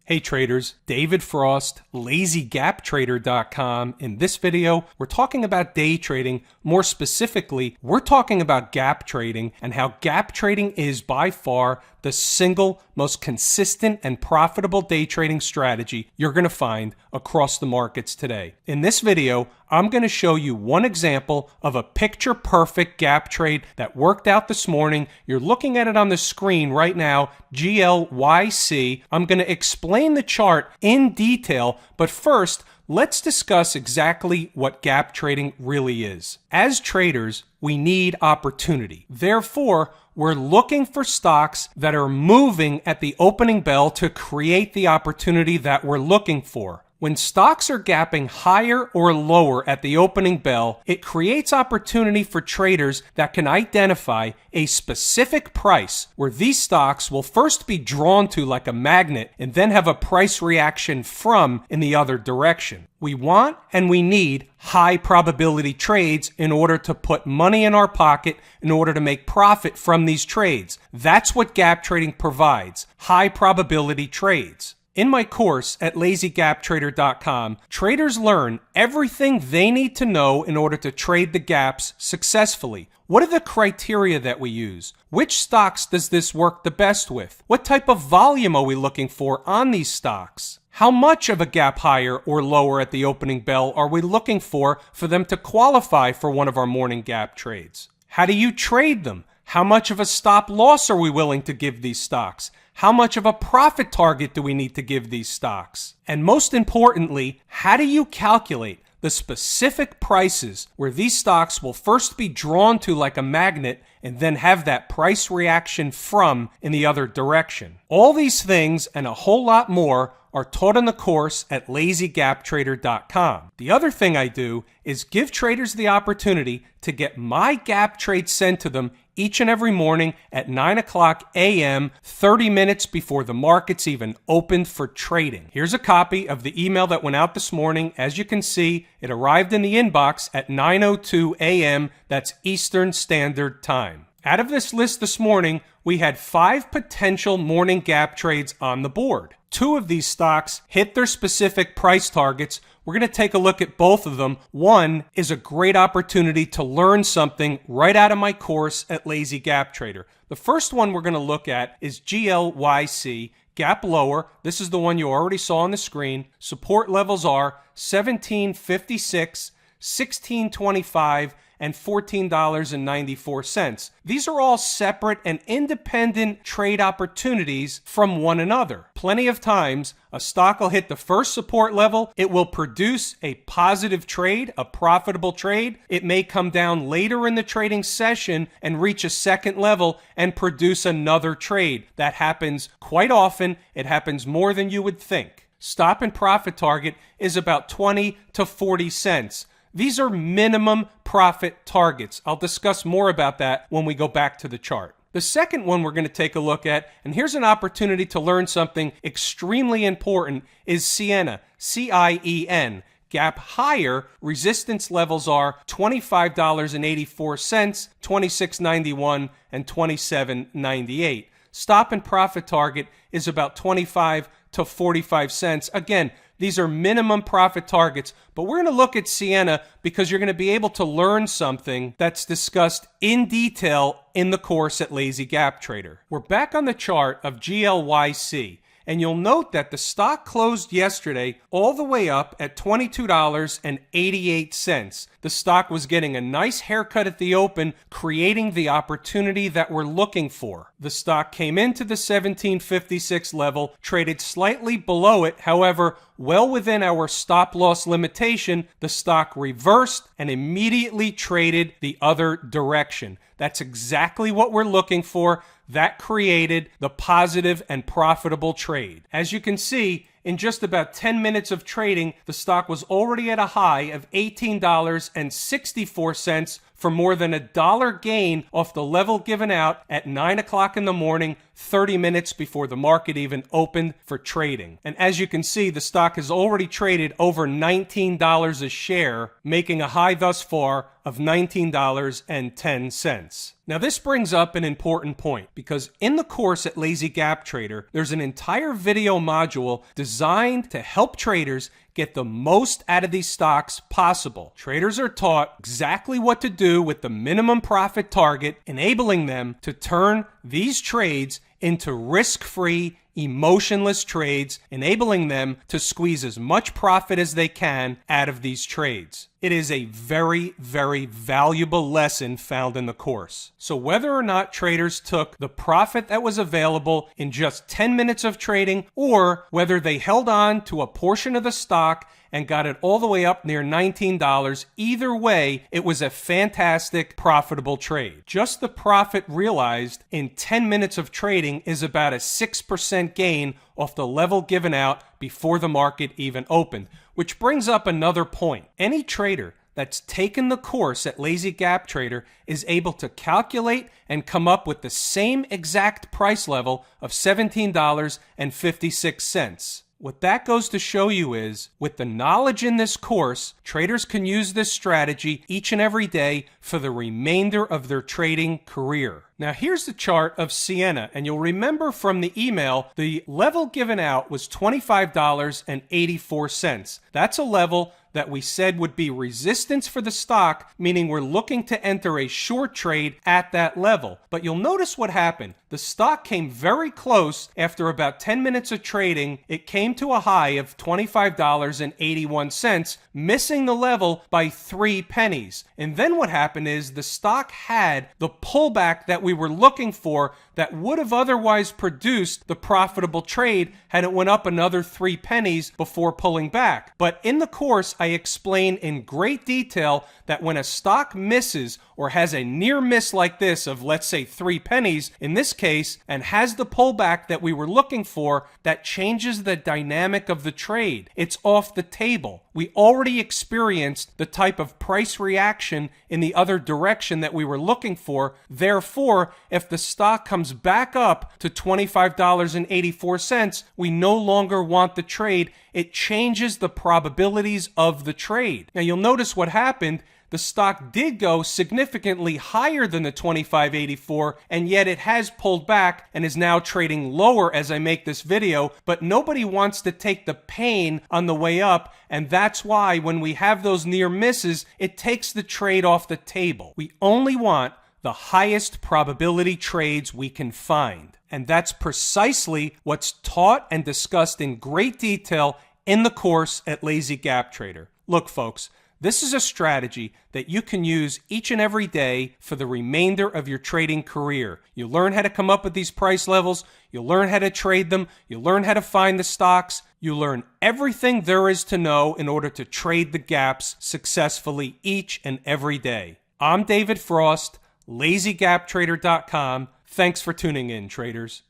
Hey traders, David Frost, LazyGapTrader.com. In this video, we're talking about day trading. More specifically, we're talking about gap trading and how gap trading is by far the single most consistent and profitable day trading strategy you're going to find across the markets today. In this video, I'm going to show you one example of a picture-perfect gap trade that worked out this morning. You're looking at it on the screen right now, GLYC. I'm going to explain the chart in detail, but first, let's discuss exactly what gap trading really is. As traders, we need opportunity. Therefore, we're looking for stocks that are moving at the opening bell to create the opportunity that we're looking for. When stocks are gapping higher or lower at the opening bell, it creates opportunity for traders that can identify a specific price where these stocks will first be drawn to like a magnet and then have a price reaction from in the other direction. We want and we need high probability trades in order to put money in our pocket in order to make profit from these trades. That's what gap trading provides, high probability trades. In my course at LazyGapTrader.com, traders learn everything they need to know in order to trade the gaps successfully. What are the criteria that we use? Which stocks does this work the best with? What type of volume are we looking for on these stocks? How much of a gap higher or lower at the opening bell are we looking for them to qualify for one of our morning gap trades? How do you trade them? How much of a stop loss are we willing to give these stocks? How much of a profit target do we need to give these stocks? And most importantly, how do you calculate the specific prices where these stocks will first be drawn to like a magnet and then have that price reaction from in the other direction? All these things and a whole lot more are taught in the course at LazyGapTrader.com. The other thing I do is give traders the opportunity to get my gap trade sent to them each and every morning at 9 o'clock a.m., 30 minutes before the markets even opened for trading. Here's a copy of the email that went out this morning. As you can see, it arrived in the inbox at 9:02 a.m. That's Eastern Standard Time. Out of this list this morning, we had 5 potential morning gap trades on the board. 2 of these stocks hit their specific price targets. We're going to take a look at both of them. One is a great opportunity to learn something right out of my course at Lazy Gap Trader. The first one we're going to look at is GLYC, gap lower. This is the one you already saw on the screen. Support levels are 1756, 1625, and $14.94. These are all separate and independent trade opportunities from one another. Plenty of times, a stock will hit the first support level. It will produce a positive trade, a profitable trade. It may come down later in the trading session and reach a second level and produce another trade. That happens quite often. It happens more than you would think. Stop and profit target is about 20 to 40 cents. These are minimum profit targets. I'll discuss more about that when we go back to the chart. The second one we're going to take a look at, and here's an opportunity to learn something extremely important, is Ciena, C-I-E-N. Gap higher, resistance levels are $25.84, $26.91, and $27.98. Stop and profit target is about 25 to 45 cents. Again, these are minimum profit targets, but we're going to look at Ciena because you're going to be able to learn something that's discussed in detail in the course at Lazy Gap Trader. We're back on the chart of GLYC. And you'll note that the stock closed yesterday all the way up at $22.88. The stock was getting a nice haircut at the open, creating the opportunity that we're looking for. The stock came into the 1756 level, traded slightly below it, however, well within our stop loss limitation. The stock reversed and immediately traded the other direction. That's exactly what we're looking for. That created the positive and profitable trade. As you can see, in just about 10 minutes of trading, the stock was already at a high of $18.64 for more than $1 gain off the level given out at 9 o'clock in the morning, 30 minutes before the market even opened for trading. And as you can see, the stock has already traded over $19 a share, making a high thus far of $19.10. Now this brings up an important point, because in the course at Lazy Gap Trader, there's an entire video module designed to help traders get the most out of these stocks possible. Traders are taught exactly what to do with the minimum profit target, enabling them to turn these trades into risk-free, emotionless trades, enabling them to squeeze as much profit as they can out of these trades. It is a very, very valuable lesson found in the course. So whether or not traders took the profit that was available in just 10 minutes of trading, or whether they held on to a portion of the stock and got it all the way up near $19, either way, it was a fantastic, profitable trade. Just the profit realized in 10 minutes of trading is about a 6% gain off the level given out before the market even opened. Which brings up another point. Any trader that's taken the course at Lazy Gap Trader is able to calculate and come up with the same exact price level of $17.56. What that goes to show you is, with the knowledge in this course, traders can use this strategy each and every day for the remainder of their trading career. Now here's the chart of Sienna, and you'll remember from the email, the level given out was $25.84. That's a level that we said would be resistance for the stock, meaning we're looking to enter a short trade at that level. But you'll notice what happened. The stock came very close after about 10 minutes of trading. It came to a high of $25.81, missing the level by 3 pennies. And then what happened is the stock had the pullback that we were looking for that would have otherwise produced the profitable trade had it went up another 3 pennies before pulling back. But in the course, I explain in great detail that when a stock misses or has a near miss like this of, let's say, 3 pennies in this case, and has the pullback that we were looking for, that changes the dynamic of the trade. It's off the table. We already experienced the type of price reaction in the other direction that we were looking for. Therefore, if the stock comes back up to $25.84, we no longer want the trade. It changes the probabilities of the trade. Now you'll notice what happened. The stock did go significantly higher than the $25.84, and yet it has pulled back and is now trading lower as I make this video, but nobody wants to take the pain on the way up, and that's why when we have those near misses, it takes the trade off the table. We only want the highest probability trades we can find, and that's precisely what's taught and discussed in great detail in the course at Lazy Gap Trader. Look, folks, this is a strategy that you can use each and every day for the remainder of your trading career. You learn how to come up with these price levels, you learn how to trade them, you learn how to find the stocks, you learn everything there is to know in order to trade the gaps successfully each and every day. I'm David Frost, LazyGapTrader.com. Thanks for tuning in, traders.